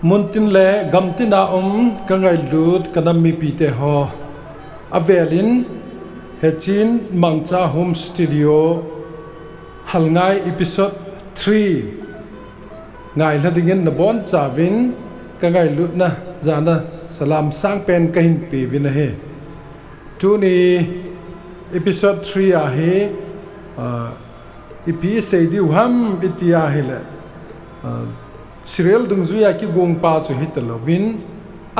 Muntin le gamtina kangai lut kanami pite ho avelin hechin Mangcha home studio halngai episode 3 ngai ladingen na bon chavin kangai lut na jana salam sang pen kahin pi vin he tu ni episode 3 a he ipi sei di ham itia hele serial dungzuya ki gongpa chu hitalovin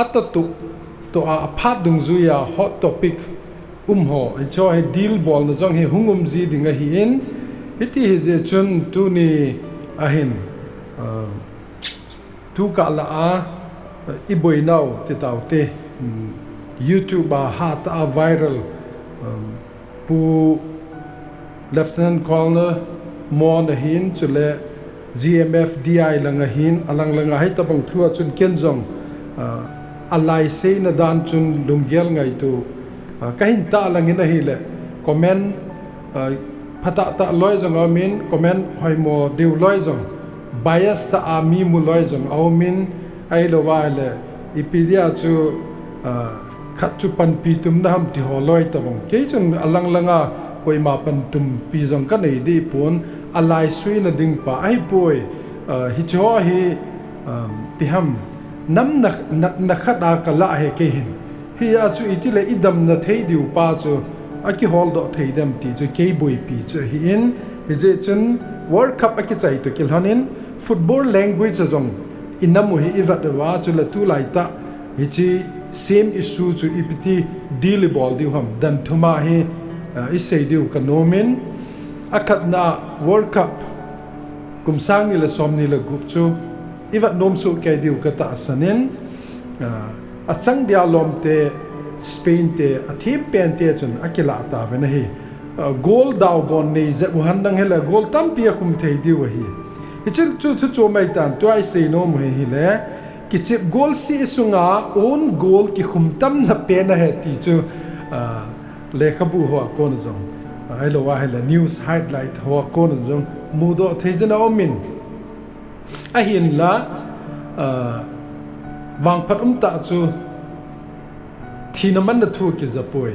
atatu to a phat dungzuya hot topic ho cho he deal bol na jong he hungum ji dinga hi in iti he je chun tu ni ahin tu ka la a iboi now ti taute YouTube hat a viral pu lieutenant colonel mo na hin chule GMF DI langa hin alang langa hai tabang thua chun ken jong alai sei na dan chun lunggel ngai tu kahin ta langina hi le comment phata ta loi jong amin comment hoi mo deu loi jong bias ta ami mu loi jong amin ai lo wa le ipidia chu khat chu pan pi tum na ham ti ho loi tabang ke chung alang langa koi ma pan tum pi jong ka nei di pon alai sui na ding pa ai poi hi cho hi piham nam na khada ka la he ke hin hi a chu itile idam na thei diu pa chu aki hol do thei dam ti chu ke boi pi chu hi in hi je chun world cup aki chai to kil hanin football language jong inamu hi ivat wa chu la tu lai ta hi chi same issue chu ipiti deal ball diu ham dan thuma hi isei diu kanomin akhat na world cup kumsang ni la som ni la gup chu ivat nom su ke diu ka ta sanin achang dia lom te Spain te athim pen te chun akila ta ve na hi goal daw bon nei ze han dang hela goal tampia kum thei diu hi hi chu chu mai tan to ai sei no mo hi le ki chip goal si sunga own goal ki khum tam na pe na he ti chu le khabu ho ko na jong ai lo wa hela news highlight ho ko na jong mudo thejana omin a hin la wang phat ta chu thina man na thu ki zapoi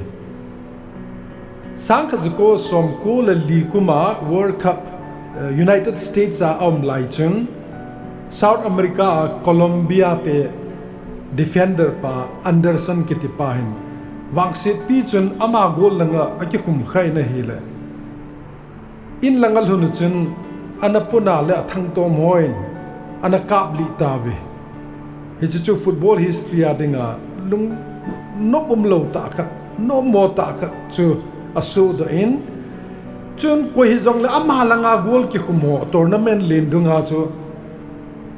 sang kha ko som ko la li kuma world cup United States a lai chun South America Colombia te defender pa Anderson kitipa hin wangsit pi chun ama gol langa aki khum khai na hile in langal hunu chun anapuna le thang tom hoin anakap li tabe hi chu football history adinga lung no lo ta khat no mo ta khat chu asu do in chun ko hi jong le ama langa gol ki khum ho tournament len dunga chu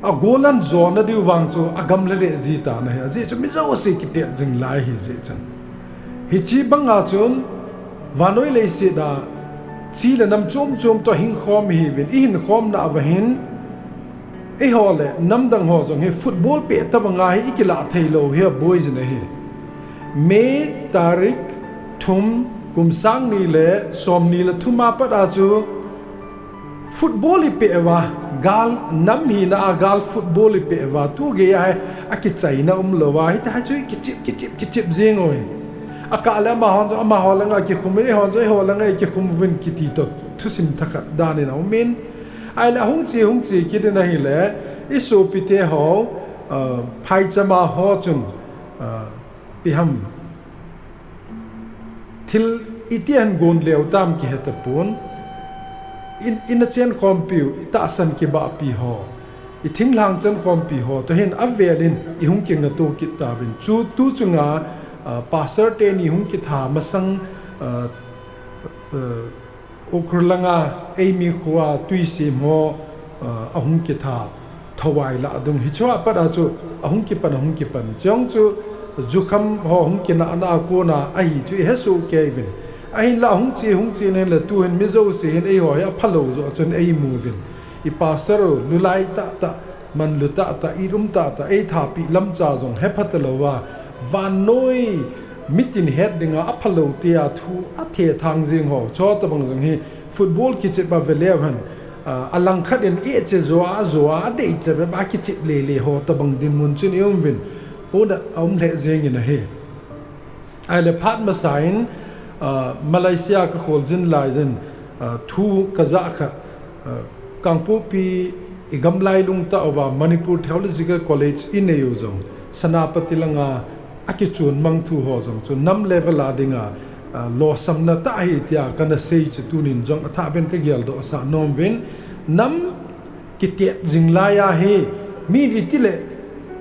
a golan zone diu wang chu agam le ji ta na ha ji chu mi zo se ki te jing lai hi ji chan hi chi banga chun vanoi le se da chi le nam chom to hing khom hi vin in khom na avahin e hole nam dang ho jong he football pe ta banga hi ikila thailo he boys na hi me tarik thum kumsang ni le som ni le thuma pa da chu football pe wa gal nam hi na gal football pe wa tu ge ai aki chai na lo wa hi ta chu ki chip jeng oi akala ma hon langa ki khum e hon joi ho langa ki khum vin ki ti to thusim thakha dani na min ai la hung chi ki de na hi le isu pite ho phai chama ho chun piham thil itian gon leu tam ki heta pun in a chen compu ta san ki ba pi ho I thing lang chen compu ho to hen avelin I hung king na to ki ta vin chu tu chunga pastor te ni hung ki tha masang ukurlanga mi khuwa tuisi mo ahung ki tha thawai la adung hi chwa pada chu ahung ki pan jong chu jukham ho hung ki na na ko na ai chu hesu kevin ai la hung chi ne la tu hen mizo se hen ai ho ya phalo zo chun ai movin I pastor lulai ta man luta ta irum ta ai tha pi lam cha jong he phatalowa van noi mitin head dinga aphalo tia thu a the thang jing ho cho ta bang jong hi football ki che ba velevan alang khat in e che zoa de che ba ki che le ho ta bang din mun chun yom vin po da le jeng in he ai le phat ma sain Malaysia ka khol jin lai jin thu kaza kha kangpu pi igamlai lung ta awa Manipur Theological College in eu jong sanapati langa akichun mangthu ho jong chu nam level adinga lo samna ta hi tia kana sei chu tunin jong atha ben ka gel do sa nom vin nam kitia jinglaya he mi itile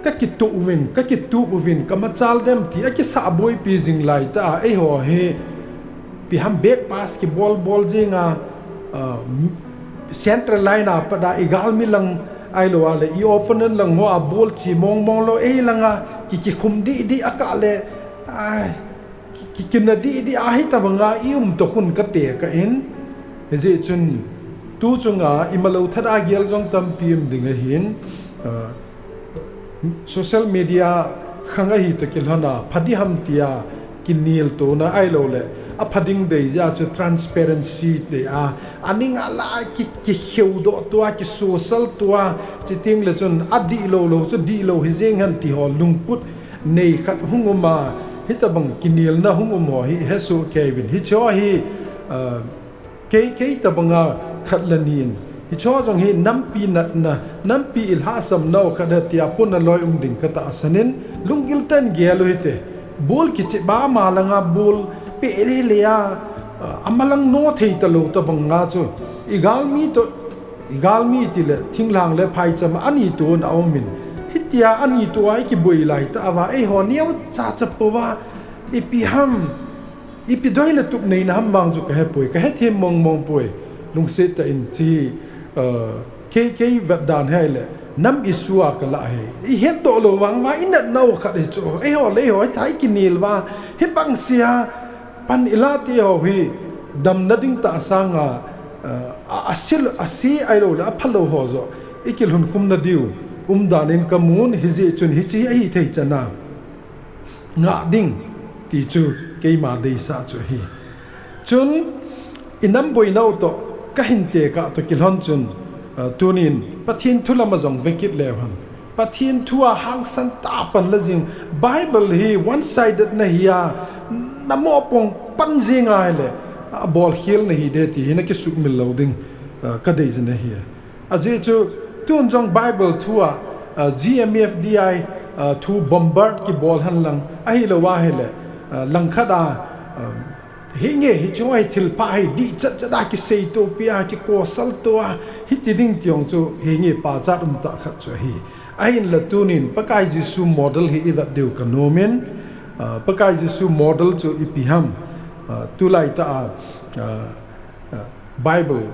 ka kitu win ka kitu win kama chal dem ti akisa boy pi jinglai ta e ho he pi ham back pass ki ball jinga central line up pada igal mi lang ai lo ale I opponent lang ho a ball chi mong lo e langa ki khum di akale ai ki kinna di a hi ta banga to kun ka te ka in je chun tu chunga imalo thada gel jong tam pim ding hin social media khanga hi to kilhana phadi ham tia kinil to na ai lo le a phading de ja chu transparency de a aning ala ki heu do to ki social to chi ting le chun adi lo chu di lo hi jeng han ti ho lungput nei khat hunguma hitabang kinil na hungumo hi hesu kevin hi cho hi ke tabanga khatlanin hi cho jong hi nampi na nampi ilha sam no khada tia pun loi umding kata asanin lungil tan gelo hite bol ki che ba malanga bol pe leya amalang no thei talo tabanga chu igalmi tile thinglang le phai cham ani tun awmin hitia ani to ai ki boi lai ta awa e ho niaw cha chapowa ipi doile tup nei na ham mang ju ka he poi ka he them mong poi lungse ta in chi ke vadan hai le nam isua ka la he I het to lo wang wa in no kha de cho e ho le ho thai kinil wa he bang sia pan ilati ho hi dam nading ta sanga asi ai lo la phalo ho zo ikil hun kum nadiu danin kamun hizi chun hichi hi thei chana nga ding ti chu ke ma dei sa chu hi chun inam boi nau to ka hinte ka to kilhon chun tunin pathin thulama jong vekit lewan pathin thua hang san ta pan la jing bible hi one sided na hiya namo pong pan jinga le bol khil na hi de ti na ki suk mil loading ka dei jana hiya aje chu tun jong bible thua GMFDI thu bombard ki bol han lang ai lo wa hele lang khada hinge hi choi thil pa hi di cha ki sei to pia ki ko sal to hi ti ding tiong chu hinge pa cha ta khat chu hi ai la tunin pakai Jesu model hi idat deu kanomen pakai Jesu model chu ipiham tu lai ta Bible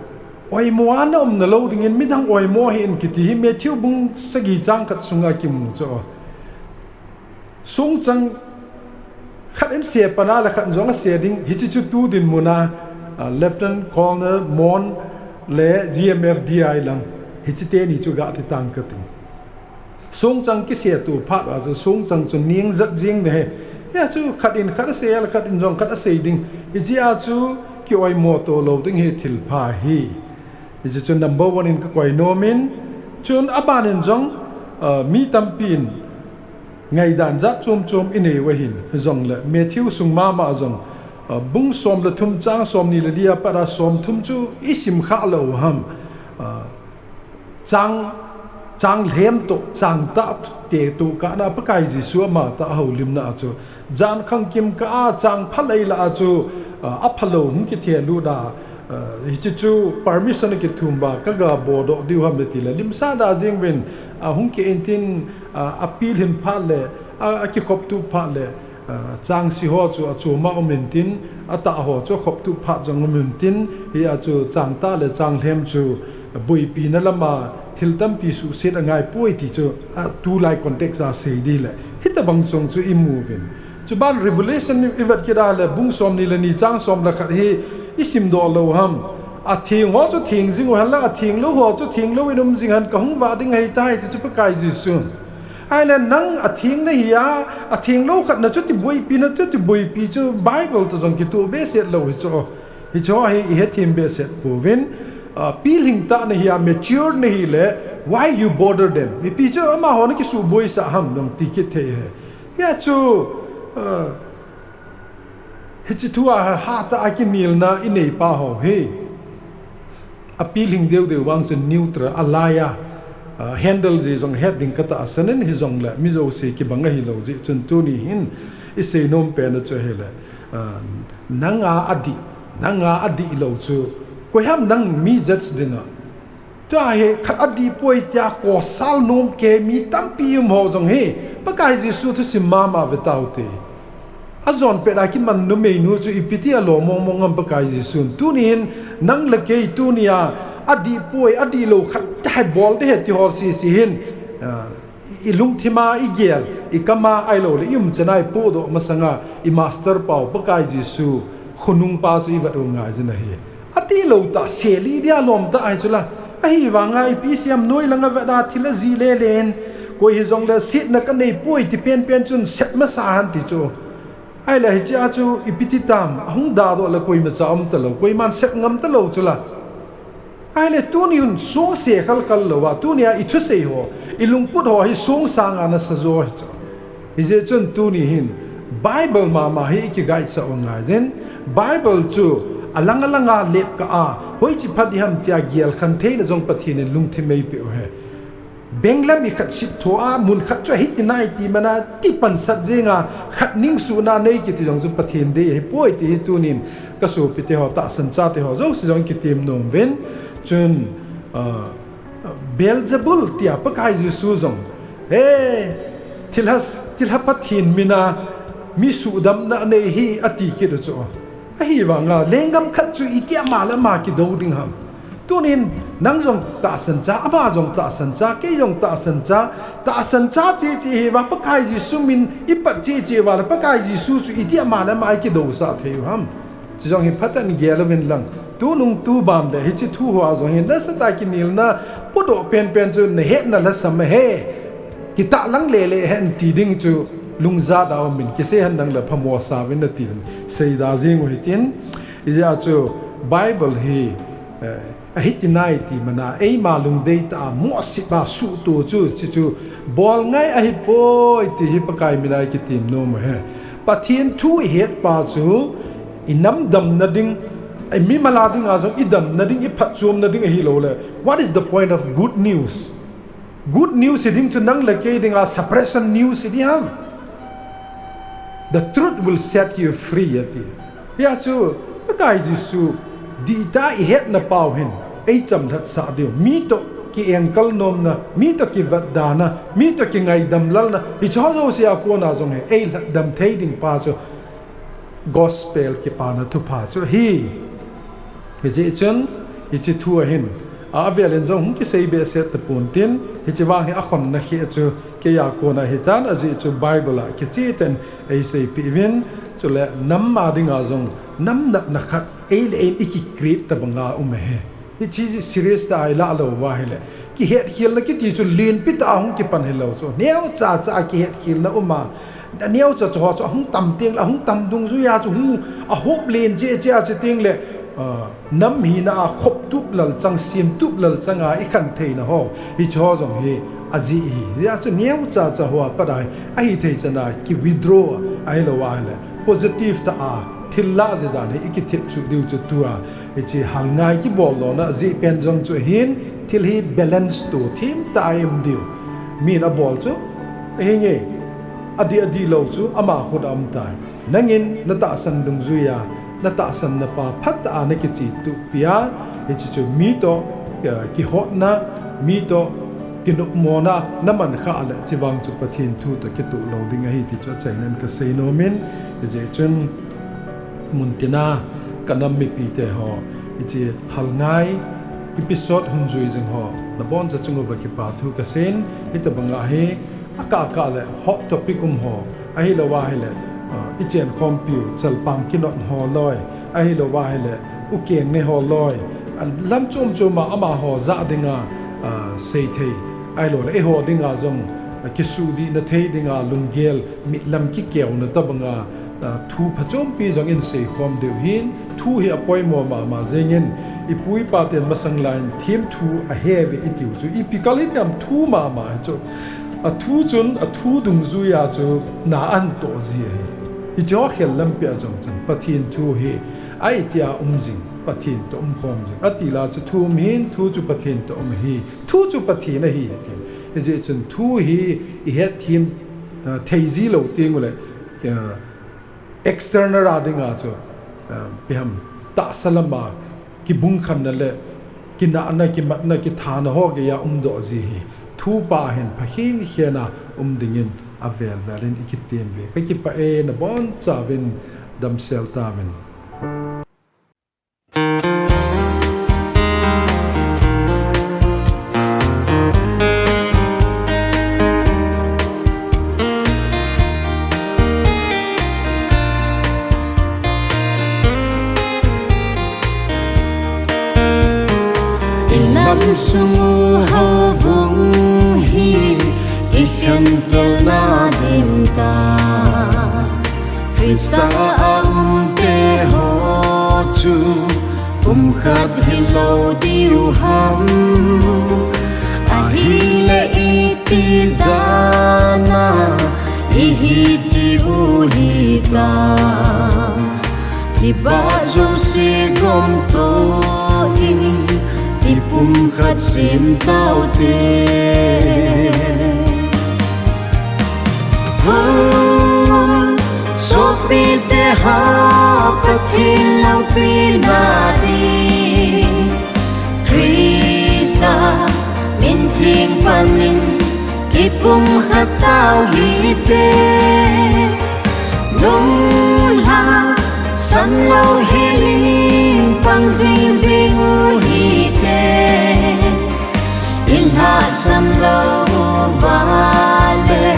oimo ana na loading in midang oimo hi in kiti hi Matthew bung sagi jang khat sunga kim cho sung chang khat en se pana la khat zonga se ding hi chu tu din muna lieutenant colonel mon le GMFDI lang hi te ni chu ga ti tang ka ting sung chang ki se tu phat wa chu sung chang chu ning zat jing de he ya chu khat in se la khat in jong khat a se ding hi ji a chu ki oimo to lo ding hi thil pha hi is it number 1 in koi nomin chun abanin jong mi tampin ngai dan za chom in e wahin jong le Matthew sung ma jong bung som le thum chang som ni le dia para som thum chu isim kha lo ham chang hem to chang ta te tu ka na pakai Jesu ma ta holim na chu jan khang kim ka chang phalai la chu aphalo hum ki the lu da hichu permission ki thumba kaga bodo diu ham le tila limsa da jingben hung ki entin appeal hin phale ki khop tu phale จางสิหัวจูมาอมินตินอัตตาหัวจูขบตุพะจงอมินตินเฮียจูจางตาเลจางเทมจูบุยปีนั่นละมาทิลตัมปีสุเสียงไงป่วยที่จูตูไลคอนเท็กซ์อาเซดีเลยฮิตบังจงจูอิมูวินจูบ้าน revelation อีเวทกี่ได้เลยบุ้งสมนี่เลยนี่จางสมละขัดเฮอิสิมดอลโลฮัมอาทิงหัวจูทิงจิงหันละอาทิงแล้วหัวจูทิงแล้ววินุมจิงหันกงว่าดิ้งให้ได้ที่จูประกายจิสุนไอ้เล่นนั่งอาทิงนี่เฮียอาทิงแล้วขัดนะจูติบุยปีนะจูติบุยปีจูไบเบิลตัวจงกิตัวเบสเซตแล้วฮิโจให้เฮทีมเบสเซตผู้วินปีลิงตานี่เฮีย mature นี่เลย why you bother them มีปีจูอามาหัวนี่กิสูบุยสะฮัมดงติกิเทเฮียจูเฮจิทัวหาตากินิลนะอินเนป้าหัวเฮอปีลิงเดียววางจนนิวตร์อะไรhandle จีจง heading ก็ตาสนันฮิจงเลยมิโซเสกิบังเฮิโลจีจนตัวนี้หินอิเซนอมเป็นตัวเฮเลยนังอาอดีโลจูก็ยามนังมีจัดดินะตัวเฮขัดอดีป่วยจากกอสัลนมเกมีตัมปีมหัวจงเฮปะกายจีสุทุสิมาเวตาอุเตอาจอนเป็นอะไรมันนุ่มเมนูจูอิปิติอาโลมองปะกายจีสุนตัวนี้นังเล็กตัวนี้อดีป่วยอดีโลขัดใจบอลได้เหตุที่ฮอลซีหินอิลุงทิมาอิเกียลอิกามาไอโลเลยจะนายปูโดมาสังาอิมาสเตอร์เป่าปะกายจีสุขนุงปาจูอิวัดองายจะนะเฮอดีโลตาเสลีเดียลมตาไอจุละไอว่าไงพีเซียมน้อยลังเวดาทิลจีเลเลนก็ฮิจงเลสิทนักในป่วยที่เปลี่ยนจนเสร็จมาสาหันติโจไอ้เลยที่อาจูอิปิติตามหุ่งดาโดละกุยมาจะอมตะโลกุยมันเสกงมตะโลจุละไอ้เลยตัวนี้หุ่นสงเสียคัลโลว่าตัวนี้อิทุเสียหัวอิลุงพุทธหัวให้สงสางอานัสโจฮิจฮิเจจนตัวนี้หินไบเบิลมาให้อิกิไกด์สะองไงเจนไบเบิลจูอลังเล็บกะหอยจิพัดยามที่อาเกียลคันเทนจงปะทีนลุงที่ไม่เปียวเฮเบงลามีขัดชิดทัวมุนขัดช่วยฮิตนายตีมันที่ปันสัตเจงขัดนิ่งสูนาในกิติจงจุปะทีนเดียให้ป่วยที่ตัวนินก็สูปิเตหอตาสันจาเตหอจงสิจงกิติมนมเวนจนเบลเจบุลที่ปะกายจิสูจงเฮ้ทิลปะทีนมินามิสูดำนาในฮีอติกิดจ่อไอ้ว่างเลงกำขัดจุอีเกียมาแล้วมากิดดิ้งhamตัวนี้นั่งจงตาสันจ้าบ้าจงตาสันจ้าเกยจงตาสันจ้าเจว่าปะกายจิสุมินอิปัจเจว่าปะกายจิสุจุอีเดียมาแล้วมากิดดูสัตเทียวhamจะจงเห็นพัฒนิเกลวินลังตัวนุ่งตัวบามเลยฮิจิทูหัวจงเห็นนั่นสตากินิลนะพุทโธเป็นจนเห็นนั่นละสมัยเฮกิตาลังเล่เห็นตีดิ้งจูลุงซาดาวมินกิเซหันดังละพมัวสาวินนตีนเซดาซิงวหิตินอิจาจูไบเบิลฮีฮิตินายตีมันเอมาลุงเดตามัวสิบาสูตัวจูบอลไงฮิปโอยที่ฮิปกายมิได้กิติมโนมเฮปะเทียนทูเฮตปาจูอิน้ำดำนาดิงไอมีมาลาดิงอาจงอิดำนาดิงอิพัดจวมนาดิงฮิโลเลย What is the point of good news Good newsดิ้งจุนังเลยเกยดิ้งอา suppression newsดิ้งham The truth will set you free ที่ยาจูปะกายจิสูดีตาอิเฮตนาเปาเห็นไอจำทัดสาเดียวมีตัวกิเองกัลนมนะมีตัวกิวัดดานะมีตัวกิไงดำลัลนะอิจฉาโจเสียกวนอาจงเฮดำเทดิ้งป้าจู gospel กิปานะทุพาจูฮีฮิจิจันฮิจิทัวเห็นอาเวลนจงหุ่นกิเซเบเซตปุ่นตินฮิจิวางให้อคอนนะฮิจูเกียากวนฮิตานอจิจูไบเบิลกิจิตันไอเซปีวินจุเลน้ำมาดิ้งอาจงน้ำนักขัดเอลอิกิกรีตตะบังอาเฮฮิจิซีเรียสตายละเลวว่าเฮเลกิเฮตคิลนะกิติจุลีนปิตาหุ่นกิปันเฮเลวโซเนียวจ้ากิเฮตคิลนะมาเนียวจะจ่อหุ่นตำเตียงละหุ่นตำดุงสุยาจุหุ่นฮุบลีนเจจะเตียงเลยน้ำหินาขบตุบหลังจังเสียมตุบหลังจังไอขันเทนะฮะฮิจอจงเฮอาจีฮีเรียกจะเนียวจะหัวปะได้ไอเทจะน่ากิ withdraw ไอละว่าเลย positive ตาทิลลาจะได้อีกทิศจุดเดียวจุดตัวไอจีหังไงกิบอลนะจีเป็นจงจุเห็นทิลฮี balance ตัวทีมตายมเดียวมีนะบอลจุเฮงเงอดีเราจุอามาคนอัมตายนั่งยินนัตสันดงจุยานัตสันนปาพัตอาเนกิจิตุปิยาเอจิจูมีโตกิฮอตนะมีโต kinu mona naman kha ale chiwang chu pathin thu to ki tu lo ding hi ti cho chainan ka seinomin je chun muntina kanam mi pi te ho ichi halngai episode hunjui jeng ho na bon cha chungo ba ki pa thu ka sen hitabanga he aka le hot topic ho ahi lo wa hele ichen kompiu chal pam kinot ho loi ahi lo wa hele ukeng ne ho loi lam chum chuma ama ho za dinga sei thei ai lo le ho dinga jong kisu di na thei dinga lunggel mi lam ki keu na tabanga thu phachom pi jong in sei khom deu hin thu hi apoi mo ma jengin ipui pa ten masang line thim thu a heavy itiu chu ipikalit yam thu ma chu a thu chun a thu dung zu ya chu na an to ji he i jo khel lam pia jong chan pathin thu hi ai tia umjing pathin to khom jing atila chu thu min thu chu pathin to hi thu chu pathi na hi ti je chun thu hi I het thim thei ji lo ting le external radinga chu piham ta salama kibungkhen na le kina na ki mat na ki thana ho ge ya do ji hi thu pa hen phahin hiana umdingin avel valin ikitem be ka ki pa e na bon chavin dam sel tamen Sungu habung hi ikhantal na dimta Christa umte ho chu khat hilo diu ham ahile itidana ihiu hita tibah jo se gom to ini tipum khat sin taopeh so pi te ha pathin lau pi nadi Christa min thing panin ikipumkhat tao hi te nung ha san lau heling pang jing jing hi Inha samlo vale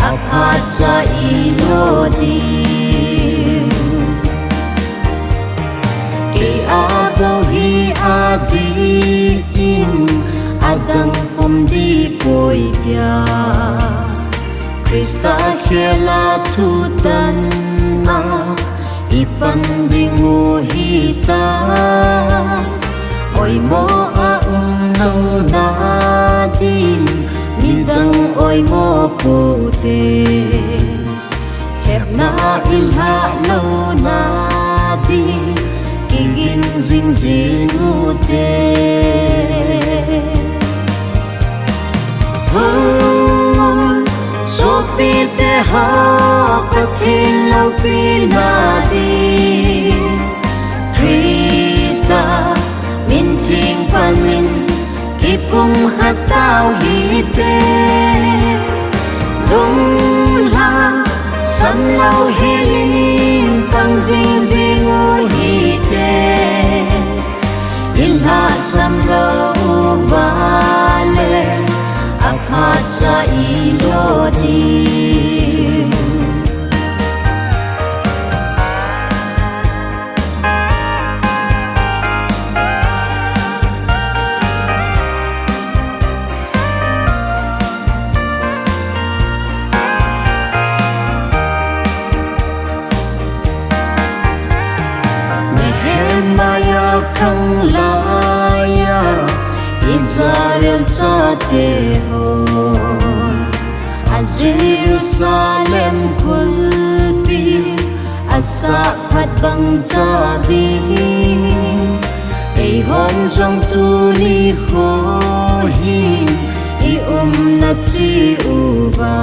aphacha ilodi ke abo hi adi in adam umdi poitia Christa khela thutan na ipandingu hita oimo nadiu midang oimo pute khepna ilha lo nadi kigin jing jing ute so pi te ha pathin lo pi nadi Christa min thing panin ikipumkhat tao hi te lung la san lau heling pang jing jing hi te inha samlo vale aphacha ilodi HALNGAAI Israel chate ho a Jerusalem kulpi asa phat bang chavi ei hom jong tu ni kho hi I na chi uva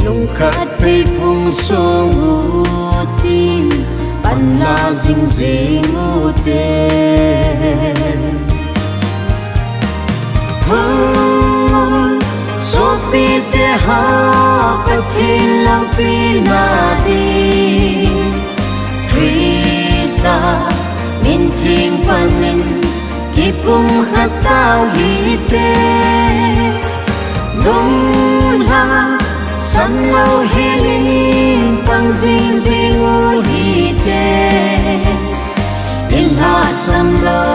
lung khat pe phung song uti panla jing jing ute pi te ha ka thin lang pi na ti Christa min thing panin kibungkhen tao hi te lung la san lâu helin pang jing jing u hi te in ha sam lo